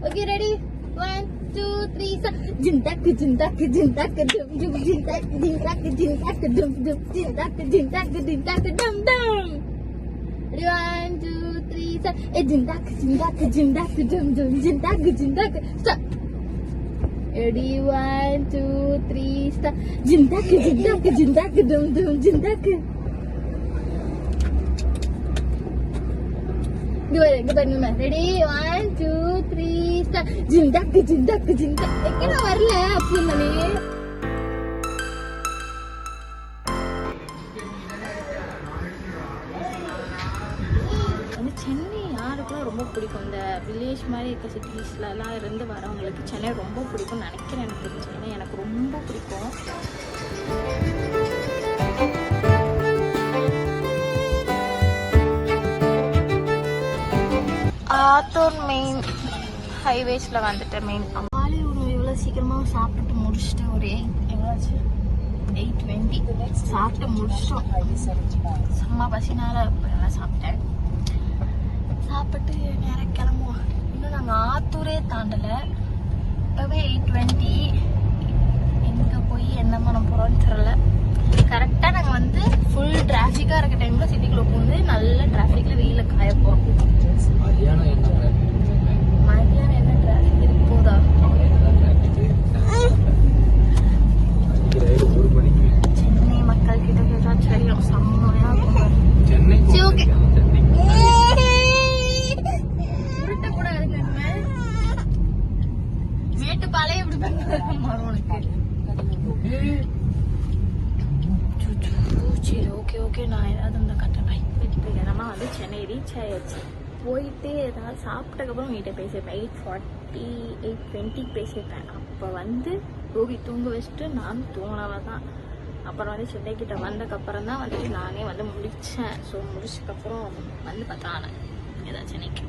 Okay, ready? 1, 2, 3, start. Jintak, jintak, jintak, dum dum, jintak, jintak, jintak, dum dum, jintak, jintak, jintak, dum dum. Ready? 1, 2, 3, start. Jintak, jintak, jintak, dum dum, jintak, jintak, start. Ready? 1, 2, 3, start. Jintak, jintak, jintak, dum dum, jintak. Ready? 1, 2, 3, start. Jindak, jindak, jindak. Ekana varala appu nani. Chennai யாருக்குலாம் ரொம்ப பிடிக்கும். இந்த village மாதிரி இருக்க சிட்டிஸ்லலாம் இருந்து வரவங்களுக்கு சென்னை ரொம்ப பிடிக்கும்னு நினைக்கிறேன். எனக்கு தெரிஞ்சு ஏன்னா எனக்கு ரொம்ப பிடிக்கும். ஆத்தூர் மெயின் ஹைவேஸில் வந்துட்டு மெயின் காலை உணவு எவ்வளோ சீக்கிரமாக சாப்பிட்டு முடிச்சுட்டு ஒரு 8:20 சாப்பிட்டு முடிச்சிட்டோம். செம்ம பசினால எல்லாம் சாப்பிட்டேன். சாப்பிட்டு நேரம் கிளம்புவோம். இன்னும் நாங்கள் ஆத்தூரே தாண்டலை. இப்போவே 8:20. எங்கே போய் என்ன பண்ண போகிறோன்னு தெரியல. கரெக்டாக நாங்கள் வந்து ஃபுல் டிராஃபிக்காக இருக்க டைமில் சிட்டிக்குள்ளே போகுது. நல்ல டிராஃபிக்கில் வெயிலில் காயப்போம். மதியானம் என்ன டிராஃபிக் இருக்கு போதா? சென்னை மக்கள் கிட்ட கேட்டா தெரியும். செம்மையா உருட்ட கூட மேட்டு பாலையே இப்படி உனக்கு. சரி ஓகே ஓகே, நான் ஏதாவது இந்த கட்டணம் நம்ம வந்து சென்னை ரீச் ஆயிடுச்சு. போயிட்டு ஏதாவது சாப்பிட்டதுக்கப்புறம் வீட்டை பேசியிருப்பேன். 8:40 8:20 பேசியிருப்பேன். அப்போ வந்து ரோஹி தூங்க வச்சுட்டு நானும் தூங்கினவ தான். அப்புறம் வந்து சென்னைக்கிட்ட வந்ததுக்கப்புறம் தான் வந்துட்டு நானே வந்து முடித்தேன். ஸோ முடிச்சதுக்கப்புறம் வந்து பார்த்தா நான் ஏதாவது சென்னைக்கு.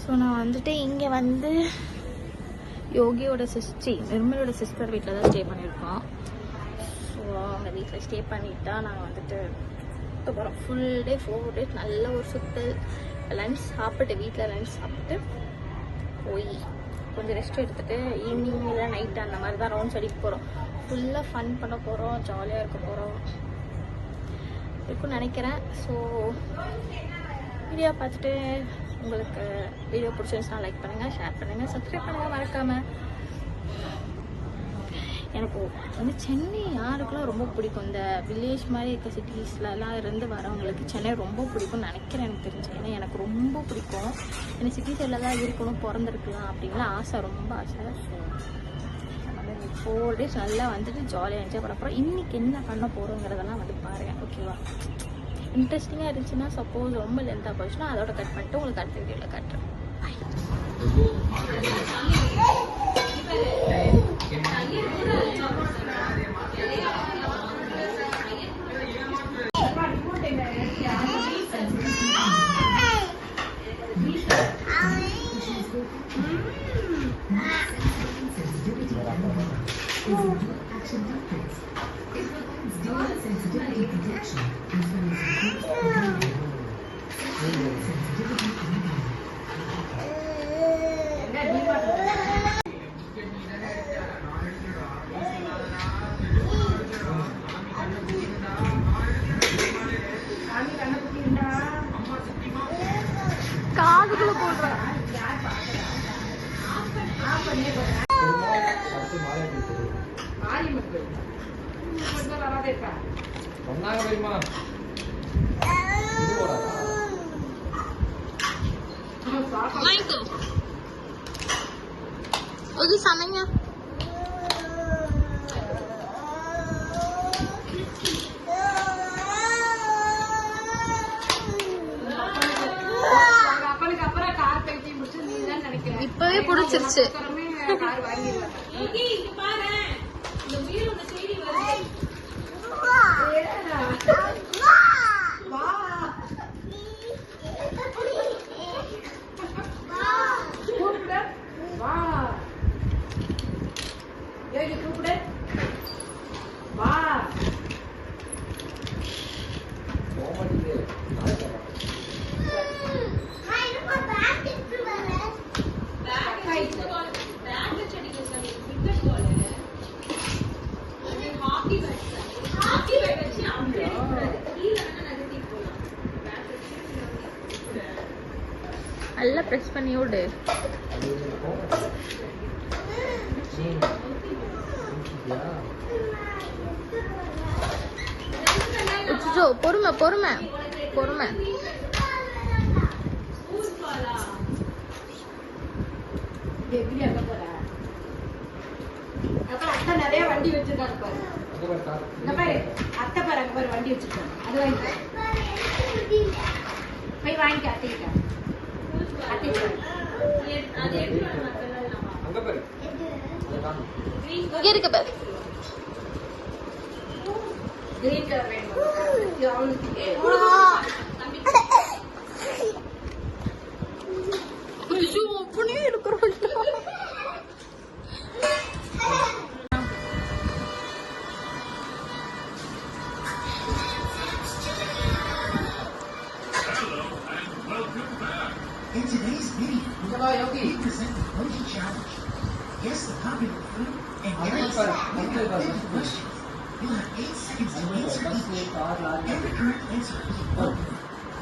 ஸோ நான் வந்துட்டு இங்கே வந்து யோகியோட நிர்மலோட சிஸ்டர் வீட்டில் தான் ஸ்டே பண்ணியிருக்கோம். ஸோ அவங்க வீட்டில் ஸ்டே பண்ணிட்டா நாங்கள் வந்துட்டு அப்புறம் ஃபுல் டே 4 days நல்ல ஒரு சுத்தல். லன்ச் சாப்பிட்டு வீட்டில் லன்ச் சாப்பிட்டு போய் கொஞ்சம் ரெஸ்ட் எடுத்துகிட்டு ஈவினிங் இல்லை நைட்டு அந்த மாதிரி தான் ரவுண்ட்ஸ் அடிக்க போகிறோம். ஃபுல்லாக ஃபன் பண்ண போகிறோம், ஜாலியாக இருக்க போகிறோம் இருக்குன்னு நினைக்கிறேன். ஸோ வீடியோ பார்த்துட்டு உங்களுக்கு வீடியோ பிடிச்சிருந்துச்சுன்னா லைக் பண்ணுங்கள், ஷேர் பண்ணுங்கள், சப்ஸ்கிரைப் பண்ணுங்கள் மறக்காமல். எனக்கு வந்து சென்னை யாருக்குலாம் ரொம்ப பிடிக்கும். இந்த வில்லேஜ் மாதிரி இருக்க சிட்டிஸ்லலாம் இருந்து வரவங்களுக்கு சென்னை ரொம்ப பிடிக்கும்னு நினைக்கிறேன். எனக்கு தெரிஞ்சு ஏன்னா எனக்கு ரொம்ப பிடிக்கும். எனக்கு சிட்டி சைடில் தான் இருக்கணும், பிறந்திருக்கலாம் அப்படின்லாம் ஆசை, ரொம்ப ஆசை. ஸோ 4 days நல்லா வந்துட்டு ஜாலியாக என்ஜாய் பண்ண போகிறோம். இன்றைக்கி என்ன பண்ண போகிறோங்கிறதெல்லாம் வந்து பாருங்கள், ஓகேவா? இன்ட்ரெஸ்டிங்காக இருந்துச்சுன்னா, சப்போஸ் ரொம்ப லென்த்தாக போச்சுன்னா அதோட கட் பண்ணிட்டு உங்களுக்கு அடுத்த வீடியோவில் காட்டுறேன். காதுக்குள்ள போடுறேன். ஓகே சமைங்க. இப்பவே பிடிச்சிருச்சு. ப்ரெஸ் பண்ணி விடு. பொறுமை பொறுமை பொறுமை. நிறைய வண்டி வச்சிருக்காங்க பாரு. அத்தை பாரு அங்க பாரு வண்டி வச்சிருக்காங்க. அது வாங்கி போய் வாங்கிக்க அத்தைக்கிட்ட. இருக்கு பாரு. கிரீன் கலர் வேணும். In today's video, we present the emoji challenge. Guess the popular food and answer questions. You'll have 8 seconds to answer each. Every correct answer is one.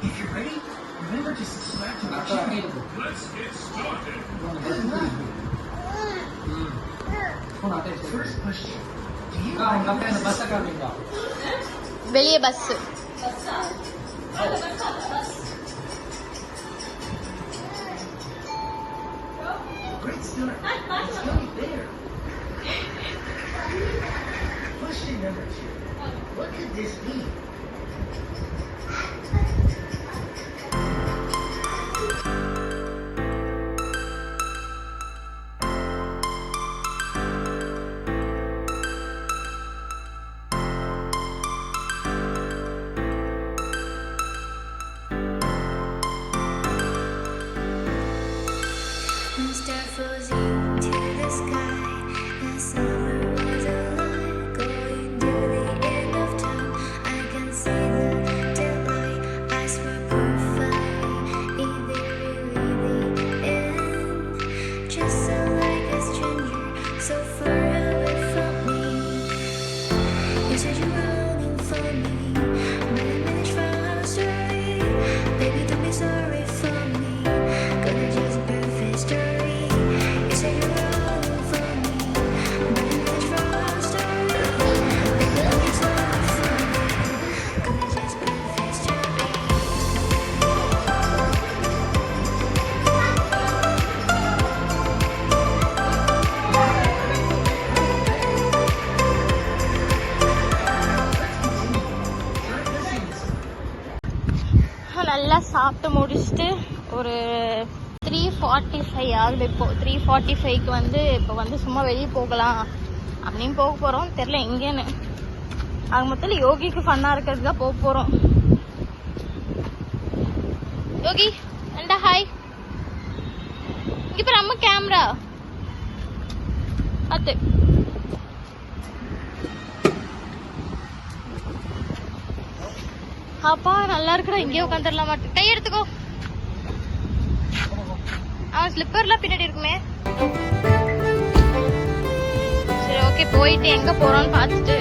If you're ready, remember to subscribe to our channel. Let's get started. Good luck. First question. Do you வெளியே bus. Great start. Let's go there. Question number 2. What could this be? One star flows into the sky. The summer was alive, going to the end of time. I can see the daylight. Eyes were perfect. Is it really the end? Just so like a stranger, so far away from me. You said you were longing for me, but I managed from our story. Baby, don't be sorry for me. Gonna just perfect story. You say you were longing for me, but I managed from our story. Baby, don't be sorry for me. Gonna just perfect story. நல்லா சாப்பிட்டு முடிச்சுட்டு ஒரு 3:45 ஆகுது. இப்போ 3:45க்கு வந்து இப்போ வந்து சும்மா வெளியே போகலாம் அப்படின்னு போக போகிறோம். தெரில எங்கேன்னு. அது மொத்தத்தில் யோகிக்கு ஃபன்னாக இருக்கிறதுக்கு தான் போக போகிறோம். யோகி அண்டா ஹாய். இப்போ நம்ம கேமரா அது அப்பா நல்லா இருக்குடா. இங்கே உட்காந்துடலாம் மாட்டேன். கை எடுத்துக்கோ. ஸ்லிப்பர்லாம் பின்னாடி இருக்குமே. சரி ஓகே, போயிட்டு எங்க போறோம்னு பார்த்துட்டு